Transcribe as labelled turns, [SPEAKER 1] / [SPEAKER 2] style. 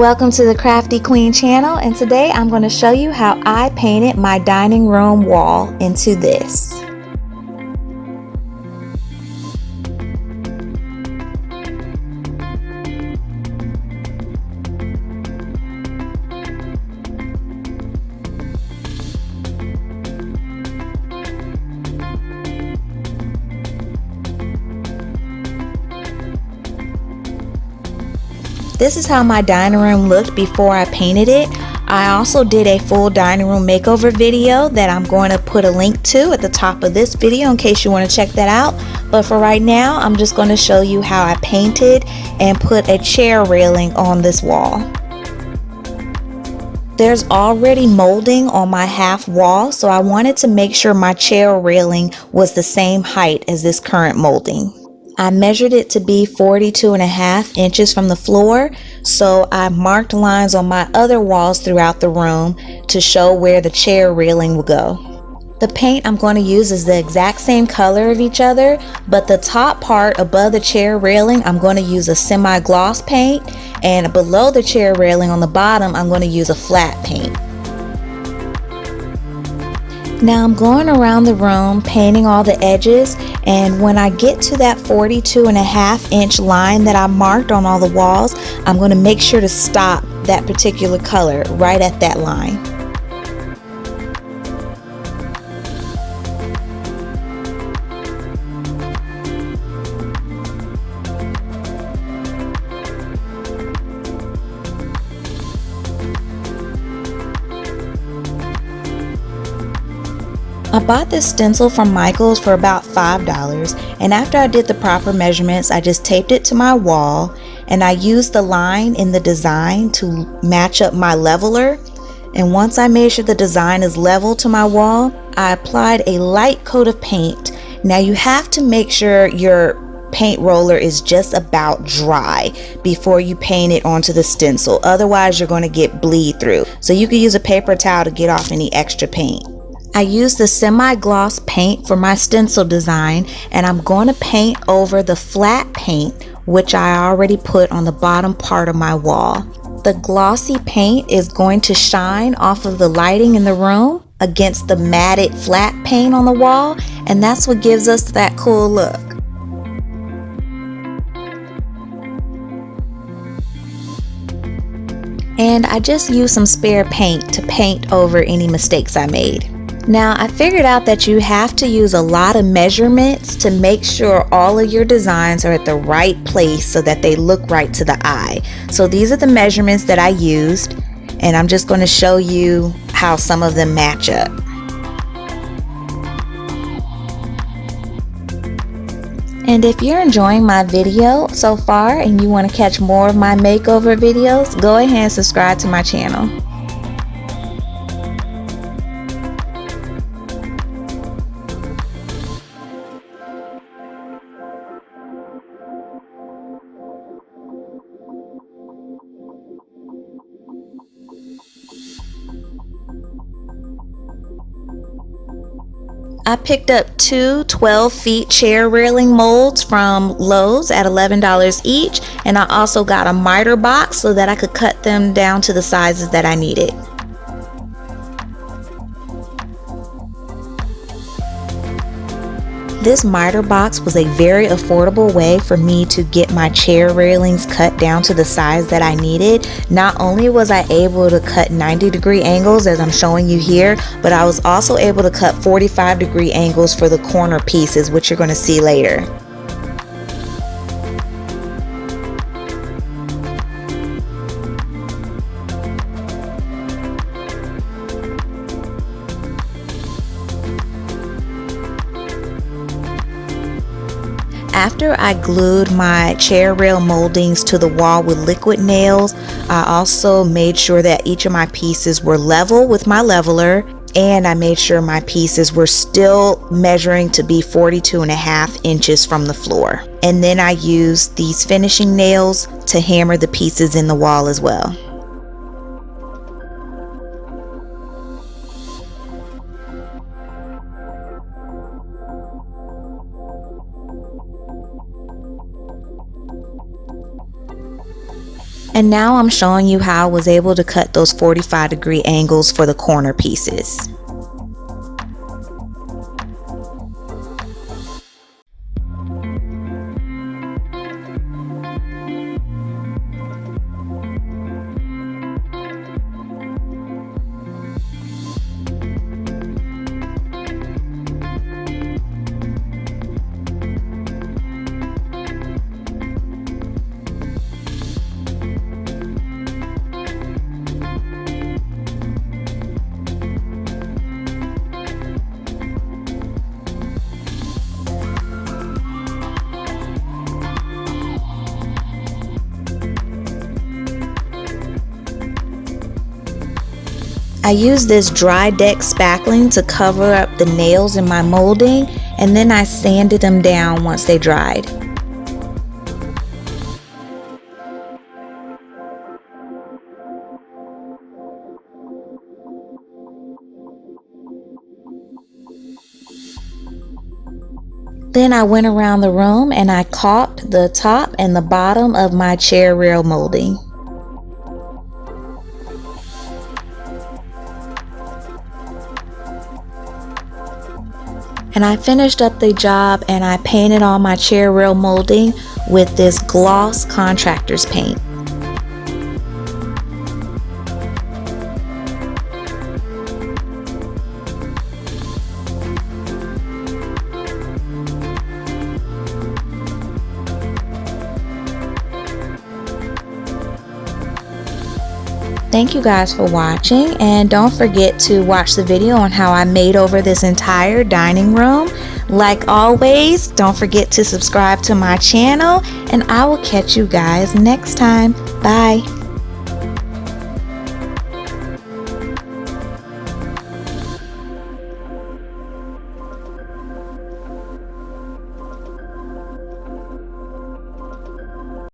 [SPEAKER 1] Welcome to the Crafty Queen channel, and today I'm going to show you how I painted my dining room wall into this. This is how my dining room looked before I painted it. I also did a full dining room makeover video that I'm going to put a link to at the top of this video in case you want to check that out. But for right now, I'm just going to show you how I painted and put a chair railing on this wall. There's already molding on my half wall, so I wanted to make sure my chair railing was the same height as this current molding. I measured it to be 42.5 inches from the floor, so I marked lines on my other walls throughout the room to show where the chair railing will go. The paint I'm going to use is the exact same color of each other, but the top part above the chair railing I'm going to use a semi-gloss paint, and below the chair railing on the bottom I'm going to use a flat paint. Now I'm going around the room painting all the edges, and when I get to that 42.5 inch line that I marked on all the walls, I'm going to make sure to stop that particular color right at that line. I bought this stencil from Michael's for about $5, and after I did the proper measurements, I just taped it to my wall, and I used the line in the design to match up my leveler. And once I made sure the design is level to my wall, I applied a light coat of paint. Now you have to make sure your paint roller is just about dry before you paint it onto the stencil, otherwise you're going to get bleed through. So you can use a paper towel to get off any extra paint. I used the semi-gloss paint for my stencil design, and I'm going to paint over the flat paint which I already put on the bottom part of my wall. The glossy paint is going to shine off of the lighting in the room against the matted flat paint on the wall, and that's what gives us that cool look. And I just used some spare paint to paint over any mistakes I made. Now I figured out that you have to use a lot of measurements to make sure all of your designs are at the right place so that they look right to the eye. So these are the measurements that I used, and I'm just going to show you how some of them match up. And if you're enjoying my video so far and you want to catch more of my makeover videos, go ahead and subscribe to my channel. I picked up two 12-feet chair railing molds from Lowe's at $11 each, and I also got a miter box so that I could cut them down to the sizes that I needed. This miter box was a very affordable way for me to get my chair railings cut down to the size that I needed. Not only was I able to cut 90-degree angles as I'm showing you here, but I was also able to cut 45-degree angles for the corner pieces, which you're going to see later. After I glued my chair rail moldings to the wall with liquid nails, I also made sure that each of my pieces were level with my leveler, and I made sure my pieces were still measuring to be 42.5 inches from the floor. And then I used these finishing nails to hammer the pieces in the wall as well. And now I'm showing you how I was able to cut those 45-degree angles for the corner pieces. I used this dry deck spackling to cover up the nails in my molding, and then I sanded them down once they dried. Then I went around the room and I caulked the top and the bottom of my chair rail molding. And I finished up the job and I painted on my chair rail molding with this gloss contractor's paint. Thank you guys for watching, and don't forget to watch the video on how I made over this entire dining room. Like always, don't forget to subscribe to my channel, and I will catch you guys next time. Bye.